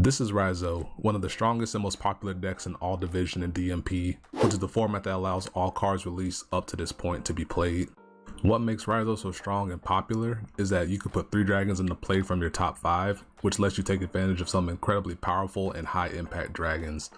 This is Raizou, one of the strongest and most popular decks in all division in DMP, which is the format that allows all cards released up to this point to be played. What makes Raizou so strong and popular is that you can put 3 dragons into play from your top 5, which lets you take advantage of some incredibly powerful and high impact dragons.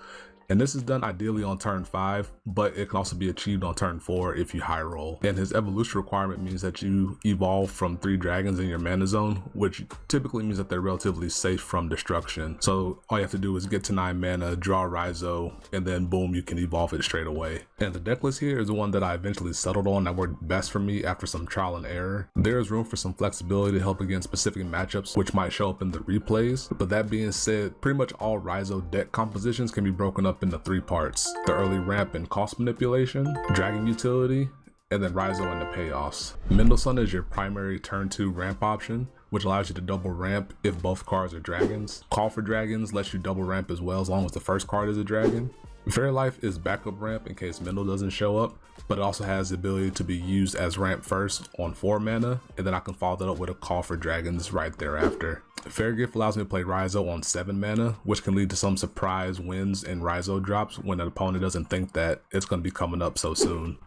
And this is done ideally on turn 5, but it can also be achieved on turn 4 if you high roll. And his evolution requirement means that you evolve from 3 dragons in your mana zone, which typically means that they're relatively safe from destruction. So all you have to do is get to 9 mana, draw Raizou, and then boom, you can evolve it straight away. And the deck list here is the one that I eventually settled on that worked best for me after some trial and error. There is room for some flexibility to help against specific matchups, which might show up in the replays. But that being said, pretty much all Raizou deck compositions can be broken up into 3 parts: the early ramp and cost manipulation, dragon utility, and then Raizou and the payoffs. Mendelssohn is your primary turn 2 ramp option, which allows you to double ramp if both cards are dragons. Call for Dragons lets you double ramp as well, as long as the first card is a dragon. Fairy Life is backup ramp in case Mendel doesn't show up, but it also has the ability to be used as ramp first on 4 mana, and then I can follow that up with a Call for Dragons right thereafter. Fair Gift allows me to play Raizou on 7 mana, which can lead to some surprise wins and Raizou drops when an opponent doesn't think that it's going to be coming up so soon.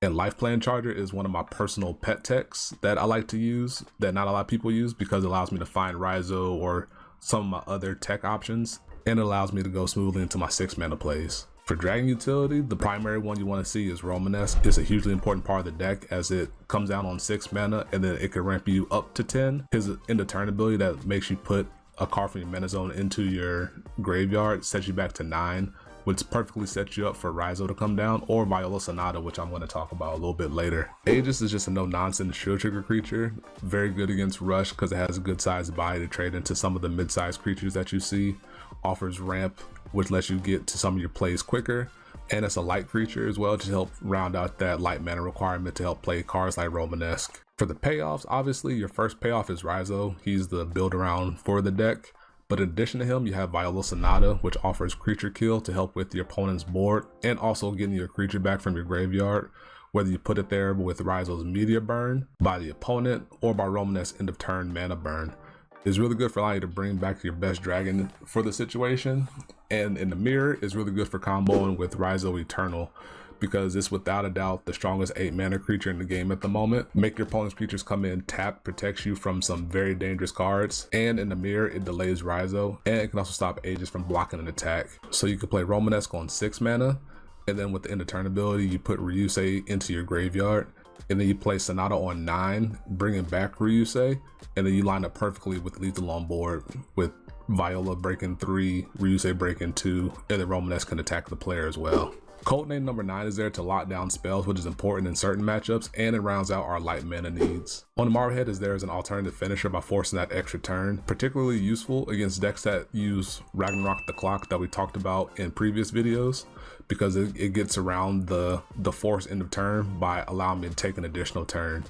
And Life Plan Charger is one of my personal pet techs that I like to use, that not a lot of people use, because it allows me to find Raizou or some of my other tech options, and it allows me to go smoothly into my 6 mana plays. For Dragon utility, the primary one you want to see is Romanesque. It's a hugely important part of the deck as it comes down on 6 mana and then it can ramp you up to 10. His end of turn ability that makes you put a card from your mana zone into your graveyard sets you back to 9, which perfectly sets you up for Raizou to come down, or Viola Sonata, which I'm going to talk about a little bit later. Aegis is just a no-nonsense shield trigger creature, very good against Rush because it has a good sized body to trade into some of the mid-sized creatures that you see. Offers ramp, which lets you get to some of your plays quicker, and it's a light creature as well to help round out that light mana requirement to help play cards like Romanesque. For the payoffs, obviously your first payoff is Raizou. He's the build around for the deck. But in addition to him, you have Viola Sonata, which offers creature kill to help with your opponent's board and also getting your creature back from your graveyard, whether you put it there with Raizou's Meteor Burn, by the opponent, or by Romanesque's end of turn mana burn. It's really good for allowing you to bring back your best dragon for the situation. And in the mirror, it's really good for comboing with Raizou Eternal, because it's without a doubt the strongest 8 mana creature in the game at the moment. Make your opponent's creatures come in tapped, protects you from some very dangerous cards, and in the mirror it delays Raizou, and it can also stop Aegis from blocking an attack. So you can play Romanesque on 6 mana, and then with the end of turn ability you put Raizou into your graveyard, and then you play Sonata on 9, bringing back Raizou, and then you line up perfectly with lethal on board with Viola breaking 3, Raizou breaking 2, and then Romanesque can attack the player as well. Codename number 9 is there to lock down spells, which is important in certain matchups, and it rounds out our light mana needs. On the Marrowhead is there as an alternative finisher by forcing that extra turn, particularly useful against decks that use Ragnarok the Clock that we talked about in previous videos, because it gets around the force end of turn by allowing me to take an additional turn.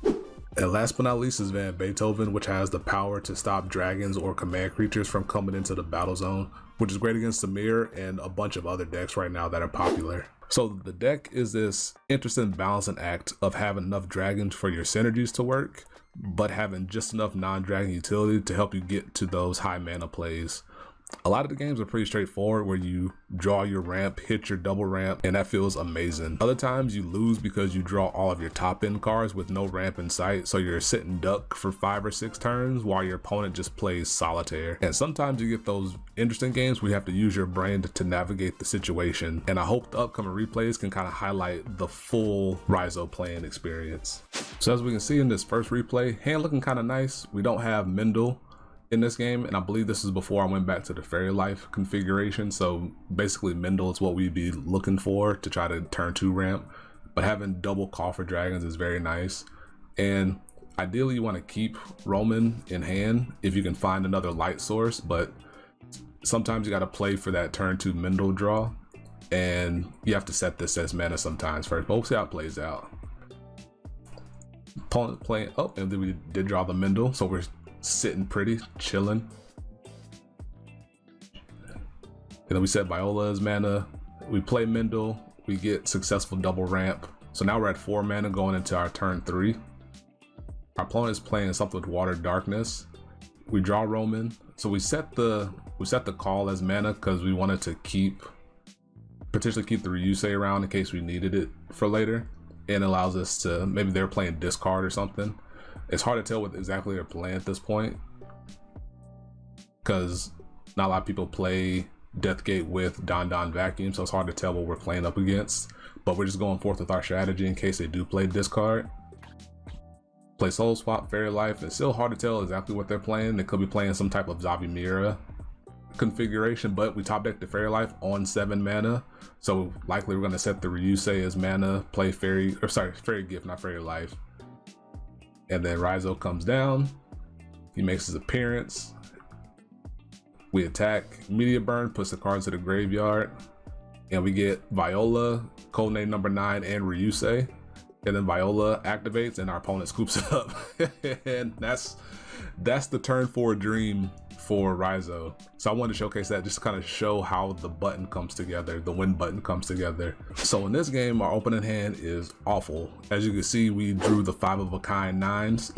And last but not least is Van Beethoven, which has the power to stop dragons or command creatures from coming into the battle zone, which is great against the mirror and a bunch of other decks right now that are popular. So the deck is this interesting balancing act of having enough dragons for your synergies to work, but having just enough non-dragon utility to help you get to those high mana plays. A lot of the games are pretty straightforward, where you draw your ramp, hit your double ramp, and that feels amazing. Other times you lose because you draw all of your top end cards with no ramp in sight, so you're sitting duck for 5 or 6 turns while your opponent just plays solitaire. And sometimes you get those interesting games where you have to use your brain to navigate the situation, and I hope the upcoming replays can kind of highlight the full Raizou playing experience. So as we can see in this first replay, hand looking kind of nice. We don't have Mendel in this game, and I believe this is before I went back to the Fairy Life configuration, so basically Mendel is what we'd be looking for to try to turn 2 ramp, but having double Call for Dragons is very nice. And ideally you want to keep Roman in hand if you can find another light source, but sometimes you got to play for that turn 2 Mendel draw, and you have to set this as mana sometimes first, but we'll see how it plays out. Opponent playing, oh, and then we did draw the Mendel, so we're sitting pretty, chilling. And then we set Viola as mana, we play Mendel, we get successful double ramp. So now we're at 4 mana going into our turn 3. Our opponent is playing something with Water Darkness, we draw Roman. So we set the call as mana because we wanted to potentially keep the Ryusei around in case we needed it for later. And allows us to, maybe they're playing discard or something. It's hard to tell what exactly they're playing at this point, because not a lot of people play Deathgate with Don Vacuum, so it's hard to tell what we're playing up against. But we're just going forth with our strategy in case they do play discard. Play Soul Swap, Fairy Life. It's still hard to tell exactly what they're playing. They could be playing some type of Zabimira configuration, but we top deck the Fairy Life on 7 mana, so likely we're going to set the Ryusei as mana, play Fairy Gift, not Fairy Life, and then Raizou comes down. He makes his appearance. We attack, Media Burn puts the cards to the graveyard, and we get Viola, codename number 9, and Ryusei. And then Viola activates and our opponent scoops it up. And that's the turn 4 dream for Raizou. So I wanted to showcase that just to kind of show how the button comes together, the win button comes together. So in this game, our opening hand is awful. As you can see, we drew the 5 of a kind 9s.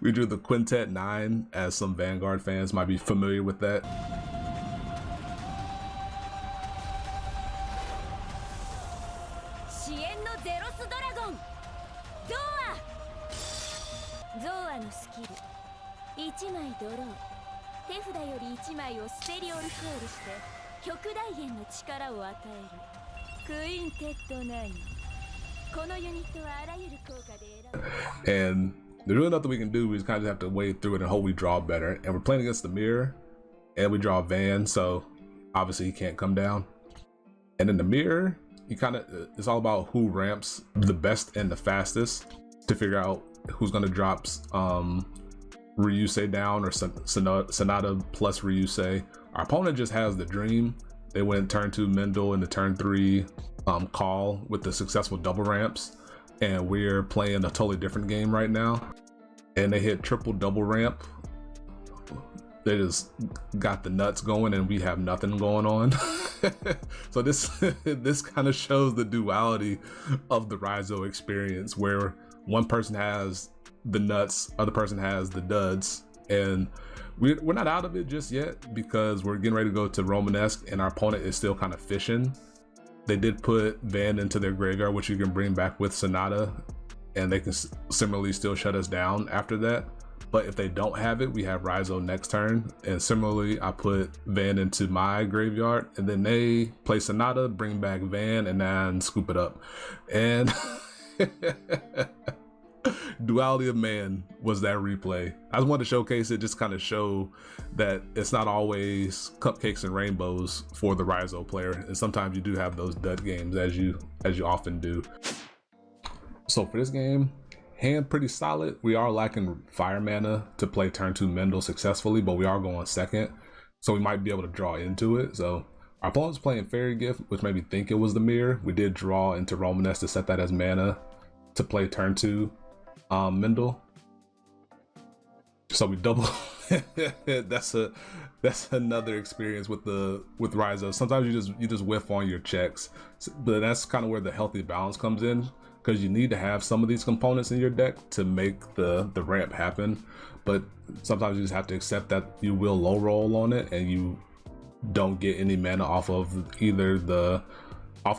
We drew the Quintet 9, as some Vanguard fans might be familiar with that. And there's really nothing we can do. We just kind of have to wade through it and hope we draw better. And we're playing against the mirror, and we draw Van, so obviously he can't come down. And in the mirror, it's all about who ramps the best and the fastest to figure out who's gonna drop Ryusei down or Sonata plus Ryusei. Our opponent just has the dream. They went turn 2 Mendel and the turn 3 call with the successful double ramps, and we're playing a totally different game right now. And they hit triple double ramp. They just got the nuts going and we have nothing going on. So this kind of shows the duality of the Raizou experience, where one person has the nuts, other person has the duds, and we're not out of it just yet because we're getting ready to go to Romanesque and our opponent is still kind of fishing. They did put Van into their graveyard, which you can bring back with Sonata, and they can similarly still shut us down after that. But if they don't have it, we have Raizou next turn, and similarly I put Van into my graveyard, and then they play Sonata, bring back Van, and then scoop it up. And duality of man was that replay. I just wanted to showcase it, just kind of show that it's not always cupcakes and rainbows for the Raizou player, and sometimes you do have those dud games, as you often do. So for this game, hand pretty solid. We are lacking fire mana to play turn 2 Mendel successfully, but we are going second, so we might be able to draw into it. So our opponent's playing Fairy Gift, which made me think it was the mirror. We did draw into Romanesque to set that as mana to play turn 2 Mendel. So we double. that's another experience with Raizou. Sometimes you just whiff on your checks, but that's kind of where the healthy balance comes in, because you need to have some of these components in your deck to make the ramp happen. But sometimes you just have to accept that you will low roll on it and you don't get any mana off of either the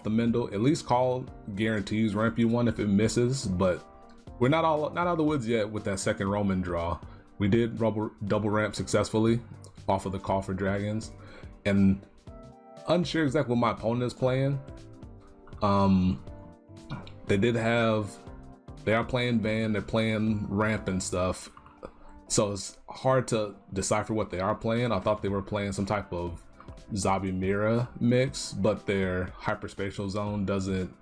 Mendel. At least Call guarantees ramp you one if it misses, but we're not out of the woods yet with that second Roman draw. We did double ramp successfully off of the Call for Dragons, and unsure exactly what my opponent is playing. They are playing Van, they're playing ramp and stuff, so it's hard to decipher what they are playing. I thought they were playing some type of Zabimira mix, but their hyperspatial zone doesn't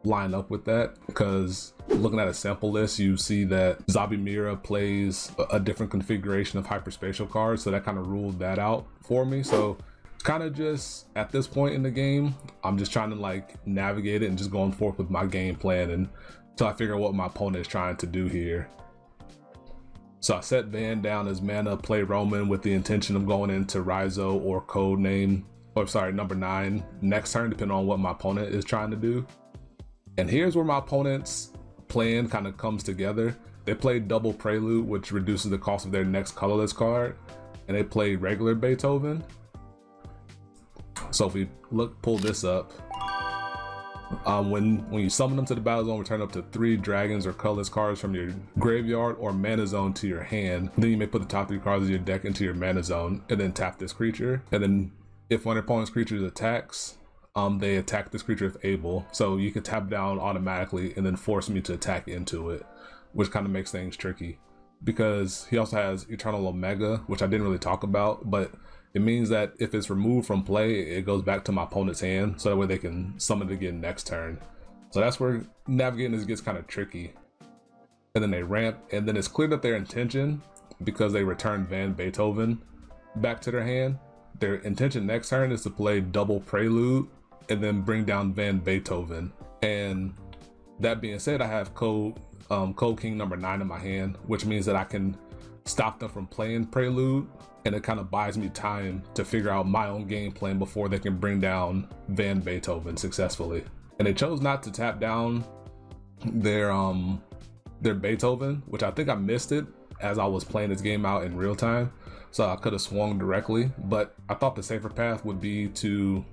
line up with that, because looking at a sample list, you see that Zabimira plays a different configuration of hyperspatial cards, so that kind of ruled that out for me. So kind of just at this point in the game, I'm just trying to like navigate it and just going forth with my game plan until I figure out what my opponent is trying to do here. So I set Van down as mana, play Roman with the intention of going into Raizou or number 9 next turn, depending on what my opponent is trying to do. And here's where my opponent's plan kind of comes together. they play double Prelude, which reduces the cost of their next colorless card, and they play regular Beethoven. So if we pull this up, when you summon them to the battle zone, return up to 3 dragons or colorless cards from your graveyard or mana zone to your hand. Then you may put the top 3 cards of your deck into your mana zone and then tap this creature. And then if one of your opponent's creatures attacks, they attack this creature if able. So you can tap down automatically and then force me to attack into it, which kind of makes things tricky. Because he also has Eternal Omega, which I didn't really talk about, but it means that if it's removed from play, it goes back to my opponent's hand, so that way they can summon it again next turn. So that's where navigating this gets kind of tricky. And then they ramp, and then it's clear that their intention, because they return Van Beethoven back to their hand, their intention next turn is to play double Prelude and then bring down Van Beethoven. And that being said, I have Code King number 9 in my hand, which means that I can stop them from playing Prelude, and it kind of buys me time to figure out my own game plan before they can bring down Van Beethoven successfully. And they chose not to tap down their Beethoven, which I think I missed it as I was playing this game out in real time, so I could have swung directly, but I thought the safer path would be to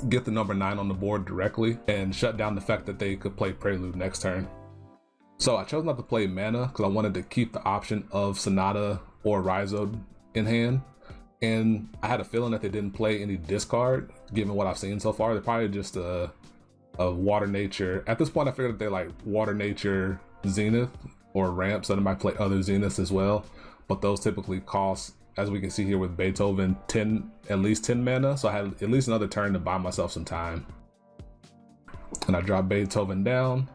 get the number 9 on the board directly and shut down the fact that they could play Prelude next turn. So I chose not to play mana because I wanted to keep the option of Sonata or Raizou in hand, and I had a feeling that they didn't play any discard given what I've seen so far. They're probably just a Water Nature. At this point I figured that they like Water Nature Zenith or Ramp, so they might play other Zeniths as well, but those typically cost, as we can see here with Beethoven, at least 10 mana, so I had at least another turn to buy myself some time. And I dropped Beethoven down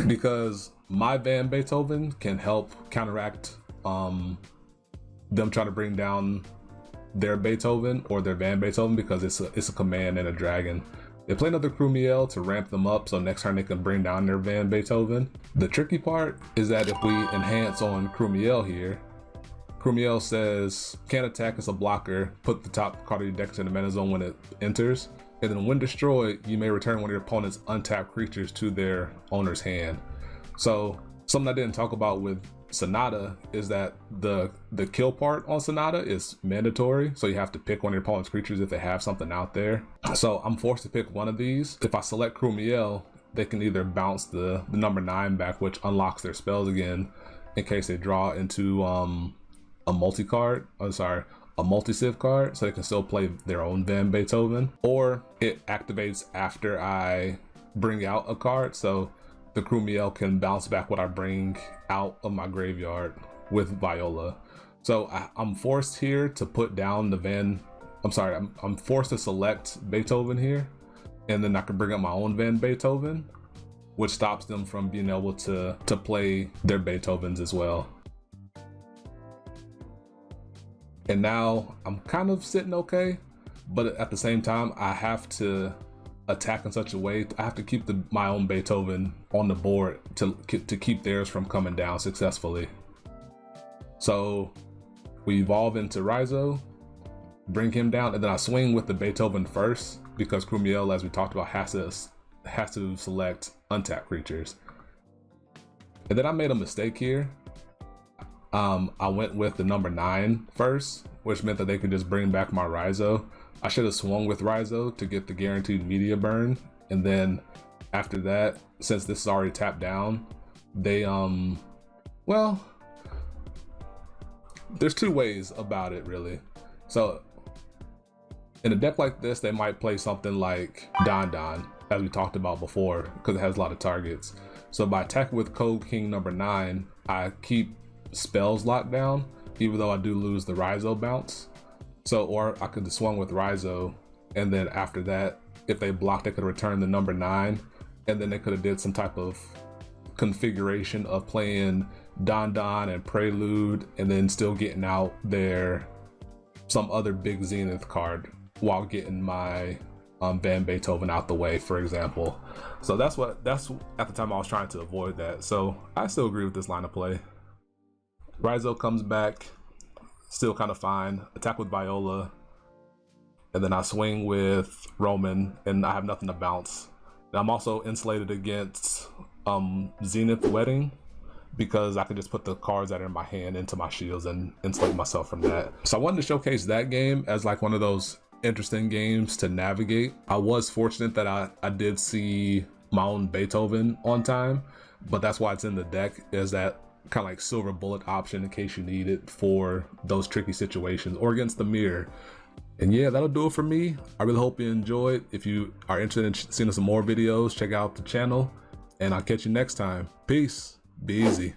because my Van Beethoven can help counteract them trying to bring down their Beethoven or their Van Beethoven, because it's a command and a dragon. They play another Krumiel to ramp them up, so next turn they can bring down their Van Beethoven. The tricky part is that if we enhance on Krumiel here, Krumiel says can't attack as a blocker, put the top card of your deck in the mana zone when it enters, and then when destroyed, you may return one of your opponent's untapped creatures to their owner's hand. So something I didn't talk about with Sonata is that the kill part on Sonata is mandatory, so you have to pick one of your opponent's creatures if they have something out there. So I'm forced to pick one of these. If I select Krumiel, they can either bounce the number 9 back, which unlocks their spells again in case they draw into a multi-civ card, so they can still play their own Van Beethoven, or it activates after I bring out a card, so the Krumiel can bounce back what I bring out of my graveyard with Viola. So I'm forced here to put down the I'm forced to select Beethoven here, and then I can bring up my own Van Beethoven, which stops them from being able to play their Beethovens as well. And now I'm kind of sitting okay, but at the same time I have to attack in such a way, I have to keep my own Beethoven on the board to keep theirs from coming down successfully. So we evolve into Raizou, bring him down, and then I swing with the Beethoven first because Krumiel, as we talked about, has to select untapped creatures. And then I made a mistake here. I went with the number 9 first, which meant that they could just bring back my Raizou. I should have swung with Raizou to get the guaranteed media burn, and then after that, since this is already tapped down, they well, there's two ways about it really. So in a deck like this, they might play something like Don Don, as we talked about before, because it has a lot of targets. So by attacking with Code King number 9, I keep spells locked down, even though I do lose the Raizou bounce. So, or I could have swung with Raizou, and then after that, if they blocked, they could return the number 9, and then they could have did some type of configuration of playing Don Don and Prelude, and then still getting out some other big Zenith card while getting my Van Beethoven out the way, for example. So that's at the time I was trying to avoid that. So I still agree with this line of play. Raizou comes back, still kind of fine. Attack with Viola, and then I swing with Roman, and I have nothing to bounce. And I'm also insulated against Zenith Wedding, because I could just put the cards that are in my hand into my shields and insulate myself from that. So I wanted to showcase that game as like one of those interesting games to navigate. I was fortunate that I did see my own Beethoven on time, but that's why it's in the deck, is that kind of like silver bullet option in case you need it for those tricky situations or against the mirror. And yeah, that'll do it for me. I really hope you enjoyed. If you are interested in seeing some more videos, check out the channel, and I'll catch you next time. Peace. Be easy.